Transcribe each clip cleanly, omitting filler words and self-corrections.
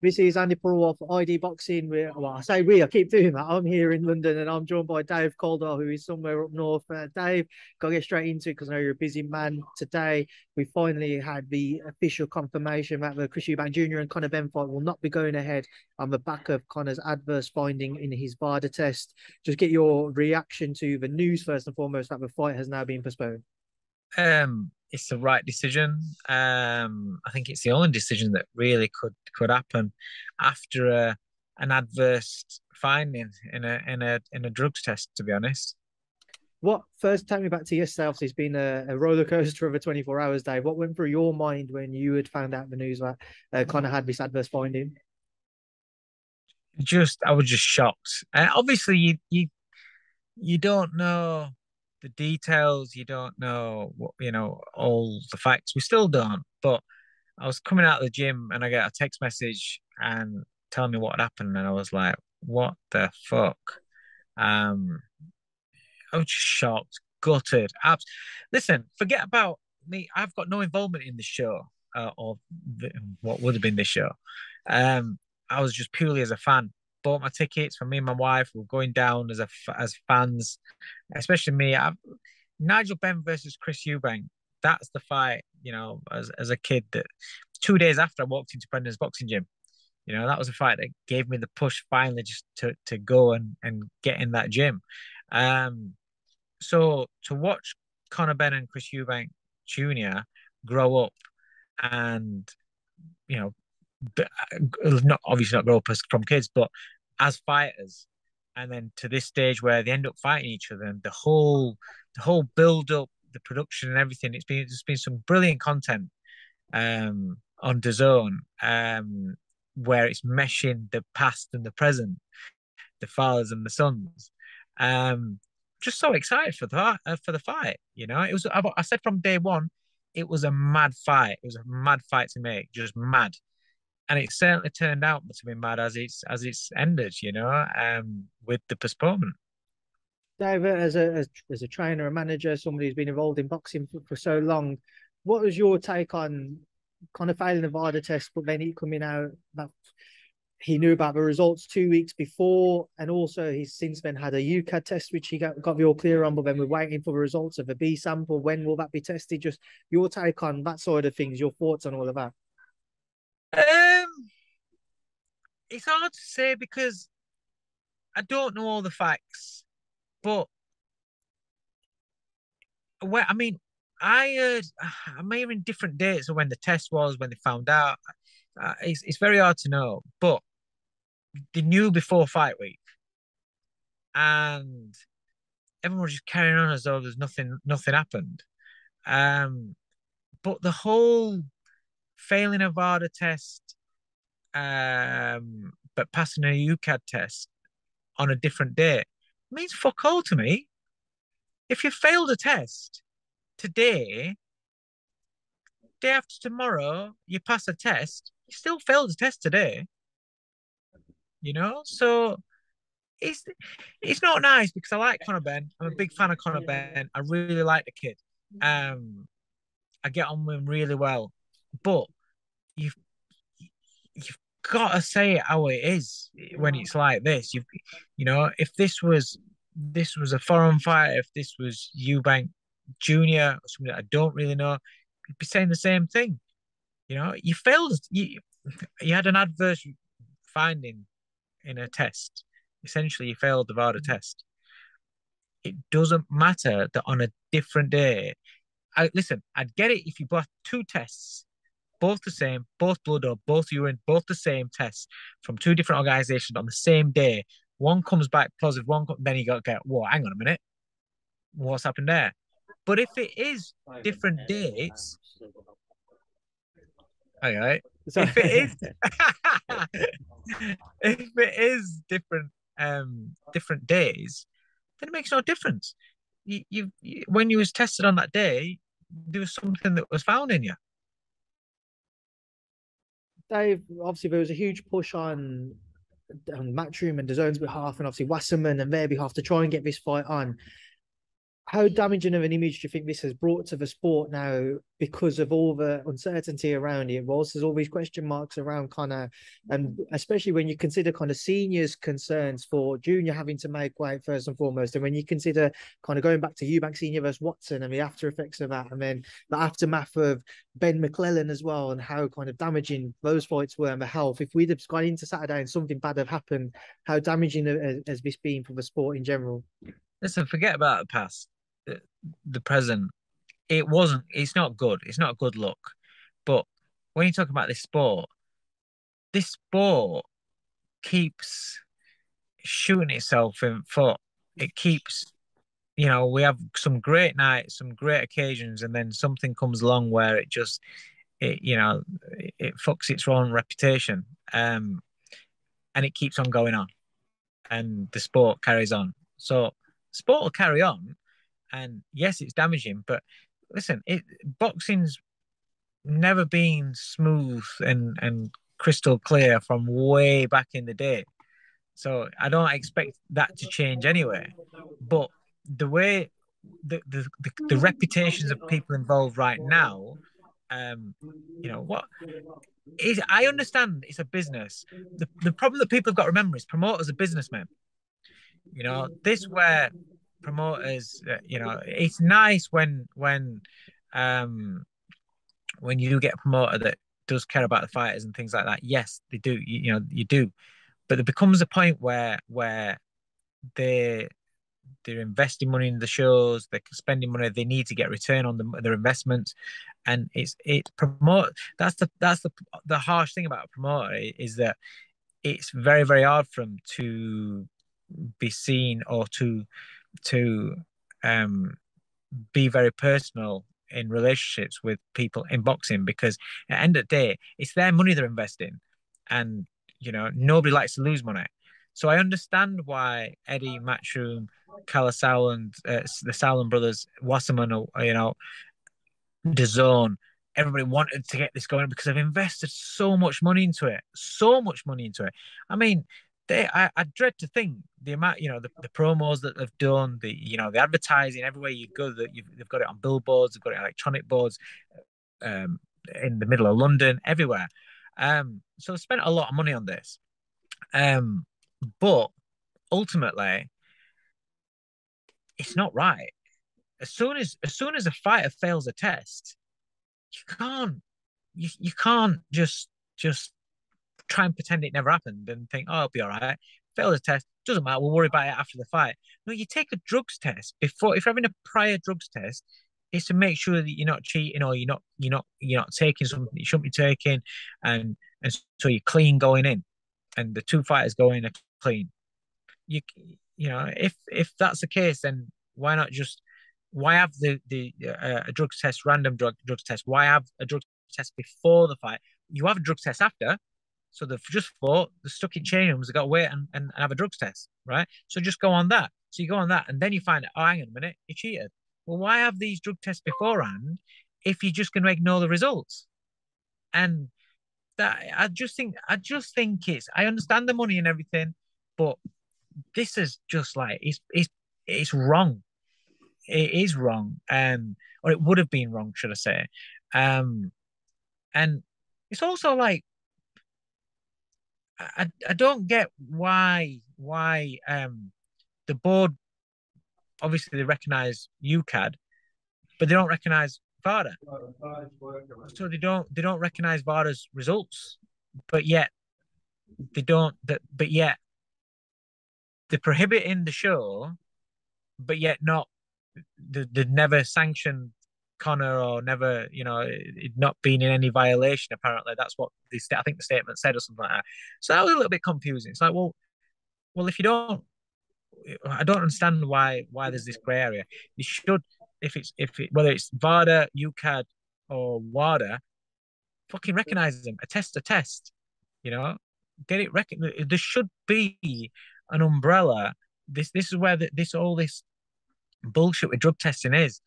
This is Andy Purewal for ID Boxing. I keep doing that. I'm here in London and I'm joined by Dave Coldwell, who is somewhere up north. Dave, gotta get straight into it because I know you're a busy man. Today, we finally had the official confirmation that the Chris Eubank Jr. and Conor Benn fight will not be going ahead on the back of Conor's adverse finding in his Vada test. Just get your reaction to the news first and foremost that the fight has now been postponed. It's the right decision. I think it's the only decision that really could happen after an adverse finding in a drugs test. To be honest, What first take me back to yesterday? Obviously, it's been a roller coaster over 24 hours, Dave. What went through your mind when you had found out the news that Conor had this adverse finding? just I was just shocked. Obviously, you don't know the details. You don't know all the facts. We still don't. But I was coming out of the gym and I get a text message and telling me what happened, and I was like, "What the fuck?" Um, I was just shocked, gutted. Listen, forget about me. I've got no involvement in the show what would have been this show. Um, I was just purely as a fan. Bought my tickets for me and my wife. We were going down as fans, especially me. Nigel Benn versus Chris Eubank. That's the fight. As a kid, that 2 days after I walked into Brendan's boxing gym. That was a fight that gave me the push finally just to go and get in that gym. Um, so to watch Conor Benn and Chris Eubank Jr. grow up and, you know, not obviously not grow up as from kids, but as fighters, and then to this stage where they end up fighting each other, and the whole build up, the production and everything. It's been some brilliant content on DAZN, where it's meshing the past and the present, the fathers and the sons. Just so excited for the fight. It was. I said from day one, it was a mad fight. It was a mad fight to make, just mad, and it certainly turned out to be mad as it's ended. With the postponement. Dave, as a trainer, a manager, somebody who's been involved in boxing for so long, what was your take on kind of failing the VADA test, but then it coming out that he knew about the results 2 weeks before, and also he's since then had a UKAD test, which he got the all clear on, but then we're waiting for the results of a B sample. When will that be tested? Just your take on that side of things, your thoughts on all of that. Um, it's hard to say because I don't know all the facts, but I mean, I heard I'm hearing different dates of when the test was, when they found out. It's very hard to know, but they knew before fight week, and everyone was just carrying on as though there's nothing happened. Um, but the whole failing a VADA test, but passing a UKAD test on a different day means fuck all to me. If you failed a test today, day after tomorrow, you pass a test, you still failed the test today. So it's it's not nice because I like Conor Benn. I'm a big fan of Conor Benn. I really like the kid. Um, I get on with him really well, but you've you've got to say it how it is when it's like this. If this was a foreign fight, if this was Eubank Jr. or something that I don't really know, you'd be saying the same thing. You failed. You had an adverse finding in a test. Essentially, you failed the VADA test. It doesn't matter that on a different day. Listen, I'd get it if you bought two tests, both the same, both blood or both urine, both the same tests from two different organizations on the same day. One comes back positive, then you got to get, whoa, hang on a minute, what's happened there? But if it is different dates, all right, So if it is, if it is different days, then it makes no difference. When you was tested on that day, there was something that was found in you. Dave, obviously there was a huge push on Matchroom and DAZN's behalf, and obviously Wasserman and their behalf to try and get this fight on. how damaging of an image do you think this has brought to the sport now because of all the uncertainty around it? Whilst there's all these question marks around kind of, and especially when you consider kind of seniors' concerns for junior having to make weight first and foremost, and when you consider kind of going back to Eubank Senior versus Watson and the after effects of that, and then the aftermath of Ben McClellan as well, and how kind of damaging those fights were and the health. If we'd have gone into Saturday and something bad had happened, how damaging has this been for the sport in general? Listen, forget about the past. The present, it's not good. It's not a good look. But when you talk about this sport keeps shooting itself in foot. It keeps, we have some great nights, some great occasions, and then something comes along where it fucks its own reputation. And it keeps on going on, and the sport carries on. So sport will carry on, and yes, it's damaging, but listen, boxing's never been smooth and crystal clear from way back in the day. So I don't expect that to change anyway. But the way the reputations of people involved right now, what is, I understand it's a business. The problem that people have got to remember is promoters are businessmen. This where promoters, it's nice when you get a promoter that does care about the fighters and things like that. Yes, they do. You do, but there becomes a point where they they're investing money in the shows, they're spending money, they need to get return on their investments, and it's promote. That's the harsh thing about a promoter is that it's very very hard for them to be seen or to be very personal in relationships with people in boxing, because at the end of the day, it's their money they're investing, and nobody likes to lose money. So I understand why Eddie, Matchroom, Kala Sowland, the Sowland brothers, Wasserman, DAZN, everybody wanted to get this going because they've invested so much money into it, so much money into it. I mean, I dread to think the amount, the promos that they've done, the advertising everywhere you go, they've got it on billboards, they've got it on electronic boards, in the middle of London, everywhere. So they spent a lot of money on this. But ultimately, it's not right. As soon as a fighter fails a test, you can't just try and pretend it never happened and think, oh, it'll be all right. Fail the test, doesn't matter. We'll worry about it after the fight. No, you take a drugs test before. If you're having a prior drugs test, is to make sure that you're not cheating or you're not taking something you shouldn't be taking, and so you're clean going in, and the two fighters going are clean. If that's the case, then why have a drug test, random drug test? Why have a drug test before the fight? You have a drug test after. So they've just fought, they're stuck in chain rooms, they've got to wait and have a drugs test, right? So just go on that. So you go on that, and then you find out, oh, hang on a minute, you cheated. Well, why have these drug tests beforehand if you're just going to ignore the results? And that I just think I understand the money and everything, but this is just like it's wrong. It is wrong, or it would have been wrong, should I say? And it's also like I don't get why the board, obviously they recognise UKAD, but they don't recognise Vada. So they don't recognise Vada's results, but yet they're prohibiting the show, but yet not they never sanctioned Connor, or never, it not been in any violation. Apparently, that's what I think the statement said, or something like that. So that was a little bit confusing. It's like, well, if you don't, I don't understand why there's this grey area. You should, whether it's Vada, UKAD, or WADA, fucking recognise them. A test. Get it recognized. There should be an umbrella. This is where all this bullshit with drug testing is,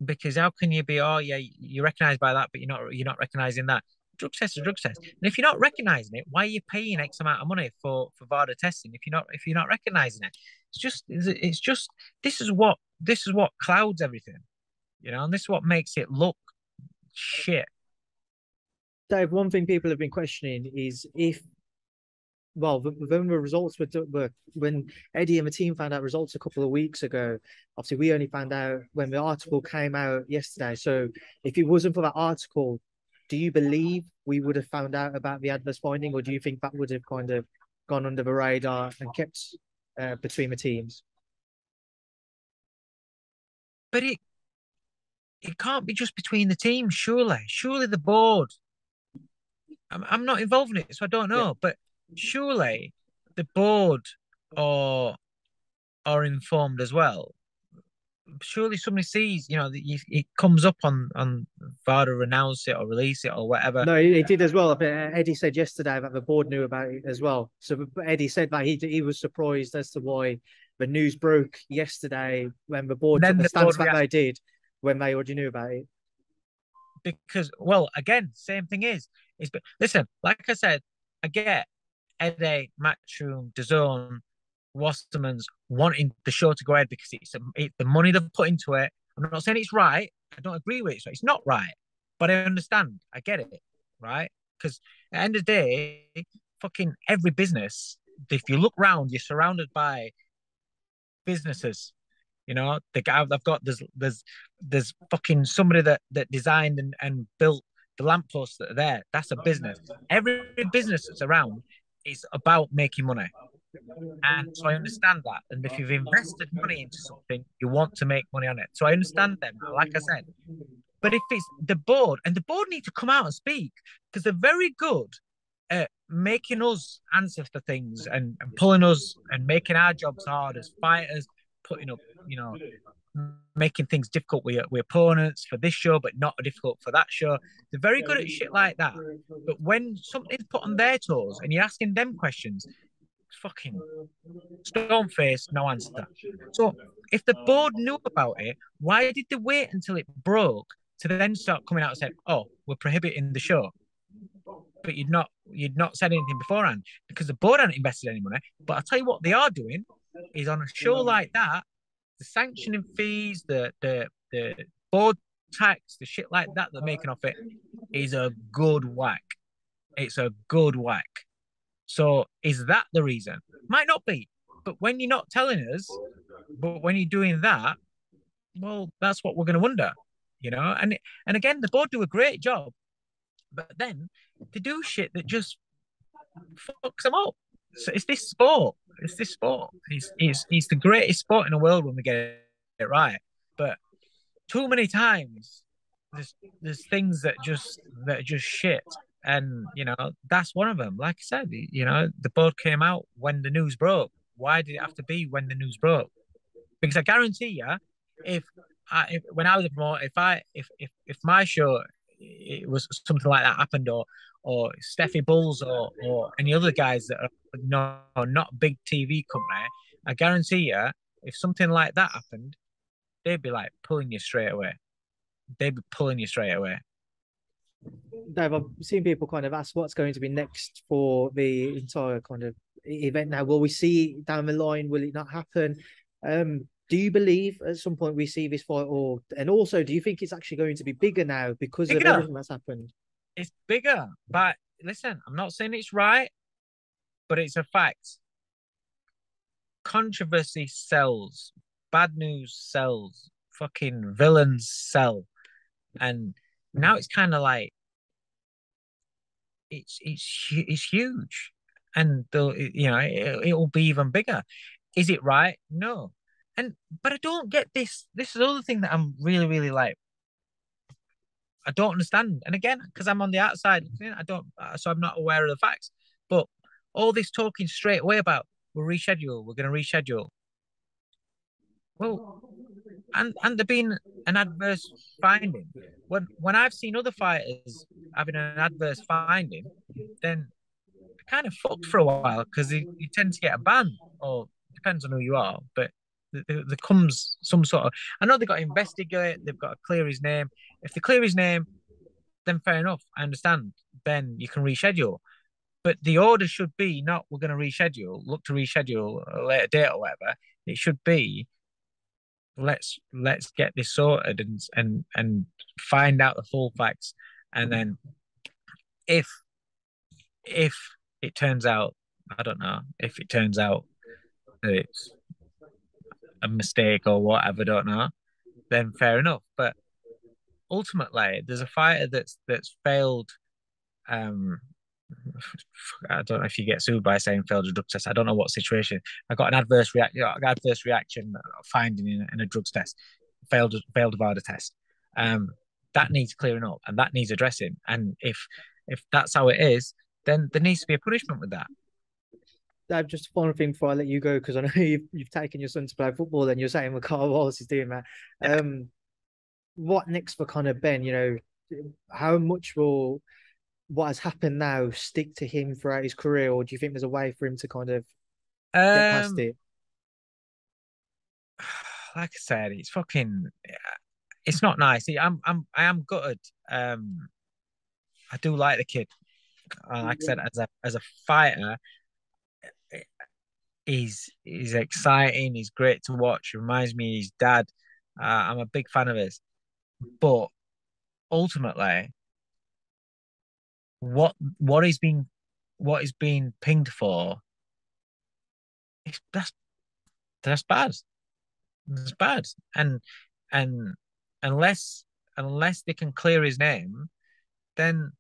because how can you be, oh yeah, you're recognized by that, but you're not recognizing that? drug test is a drug test. And if you're not recognizing it, why are you paying X amount of money for Vada testing if you're not recognizing it? It's just this is what clouds everything, and this is what makes it look shit. Dave, one thing people have been questioning is when the results when Eddie and the team found out results a couple of weeks ago. Obviously, we only found out when the article came out yesterday. So, if it wasn't for that article, do you believe we would have found out about the adverse finding, or do you think that would have kind of gone under the radar and kept between the teams? But it can't be just between the teams, surely. Surely the board. I'm not involved in it, so I don't know. Yeah. But surely the board are informed as well. Surely somebody sees, it comes up on Vada, announce it or release it or whatever. No, he did as well. Eddie said yesterday that the board knew about it as well. So Eddie said that he was surprised as to why the news broke yesterday when the board took the stance that they did when they already knew about it. Because, well, again, same thing but listen, like I said, I get Eddie, Matchroom, DAZN, Wasserman's wanting the show to go ahead because it's the money they've put into it. I'm not saying it's right. I don't agree with it. So it's not right. But I understand. I get it. Right? Because at the end of the day, fucking every business, if you look around, you're surrounded by businesses. The guy I've got, there's fucking somebody that designed and built the lampposts that are there. That's a business. Every business that's around is about making money. And so I understand that. And if you've invested money into something, you want to make money on it. So I understand them, like I said. But if it's the board, and the board need to come out and speak, because they're very good at making us answer for things and pulling us and making our jobs hard as fighters, putting up, making things difficult with opponents for this show, but not difficult for that show. They're very good at shit like that. But when something's put on their toes and you're asking them questions, fucking stone face, no answer. So if the board knew about it, why did they wait until it broke to then start coming out and say, "Oh, we're prohibiting the show"? But you'd not said anything beforehand because the board hadn't invested any money. But I'll tell you what they are doing is on a show like that, the sanctioning fees, the board tax, the shit like that they're making off it is a good whack. It's a good whack. So is that the reason? Might not be. But when you're not telling us, but when you're doing that, well, that's what we're going to wonder, And again, the board do a great job, but then they do shit that just fucks them up. So it's this sport. It's this sport. It's the greatest sport in the world when we get it right. But too many times, there's things that are just shit. And, that's one of them. Like I said, the board came out when the news broke. Why did it have to be when the news broke? Because I guarantee you, when I was a promoter, if my show, it was something like that happened, or Steffi Bulls or any other guys that are not big TV company, I guarantee you, if something like that happened, they'd be like pulling you straight away. Dave, I've seen people kind of ask what's going to be next for the entire kind of event now. Will we see it down the line? Will it not happen? Do you believe at some point we see this fight, and also do you think it's actually going to be bigger now because of everything that's happened? It's bigger, but listen, I'm not saying it's right, but it's a fact. Controversy sells, bad news sells, fucking villains sell, and now it's kind of like it's huge, and it'll be even bigger. Is it right? No, but I don't get this. This is the other thing that I'm really, really like. I don't understand, and again, because I'm on the outside, so I'm not aware of the facts. But all this talking straight away about we're going to reschedule. Well, and there being an adverse finding. When I've seen other fighters having an adverse finding, then they're kind of fucked for a while because you tend to get a ban, or depends on who you are. But there comes some sort of. I know they've got to investigate. They've got to clear his name. If they clear his name, then fair enough. I understand. then you can reschedule. But the order should be not we're going to reschedule, look to reschedule a later date or whatever. It should be let's get this sorted and find out the full facts, and then if if it turns out, I don't know, if it turns out that it's a mistake or whatever, don't know, then fair enough. But ultimately, there's a fighter that's failed. I don't know if you get sued by saying failed a drug test. I don't know what situation. I got an adverse reaction finding in a drugs test, failed a Vada test. That needs clearing up and that needs addressing. And if that's how it is, then there needs to be a punishment with that. Dave, just a final thing before I let you go, because I know you've taken your son to play football, and you're saying Carl Wallace is doing that. Yeah. What next for kind of Ben? You know, how much will what has happened now stick to him throughout his career, or do you think there's a way for him to kind of get past it? Like I said, it's not nice. I am gutted. I do like the kid. Like I said, as a fighter, he's exciting. He's great to watch. He reminds me of his dad. I'm a big fan of his. But ultimately, what is being pinged for, that's bad. It's bad. And unless they can clear his name, then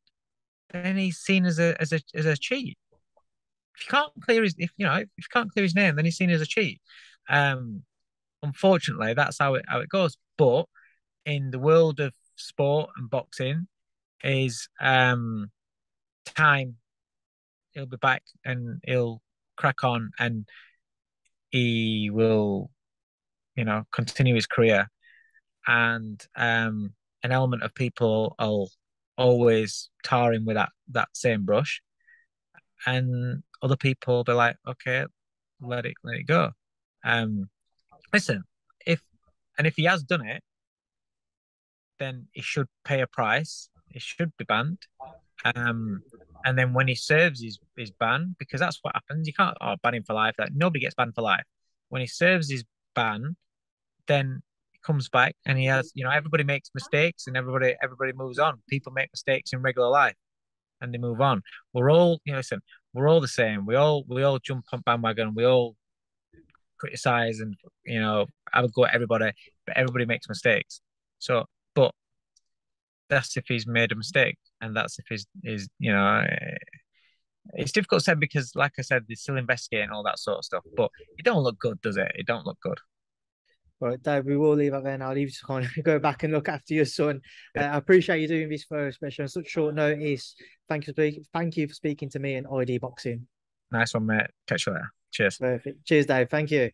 he's seen as a cheat. If you can't clear his name, then he's seen as a cheat. Unfortunately, that's how it goes. But in the world of sport and boxing, is time. He'll be back and he'll crack on, and he will, continue his career. And an element of people will always tar him with that same brush, and other people will be like, okay, let it go. Listen, if he has done it, then he should pay a price. He should be banned. And then when he serves his ban, because that's what happens, you can't ban him for life. Like, nobody gets banned for life. When he serves his ban, then he comes back and he has, everybody makes mistakes and everybody moves on. People make mistakes in regular life and they move on. We're all, listen, we're all the same. We all jump on bandwagon. We all criticize and have a go at everybody, but everybody makes mistakes. So, but that's if he's made a mistake, and that's if he's it's difficult to say because, like I said, they're still investigating all that sort of stuff. But it don't look good, does it? It don't look good. All right, Dave, we will leave it there now. I'll leave you to kind of go back and look after your son. Yeah. I appreciate you doing this for, especially on such short notice. Thank you for speaking to me and ID Boxing. Nice one, mate. Catch you later. Cheers. Perfect. Cheers, Dave. Thank you.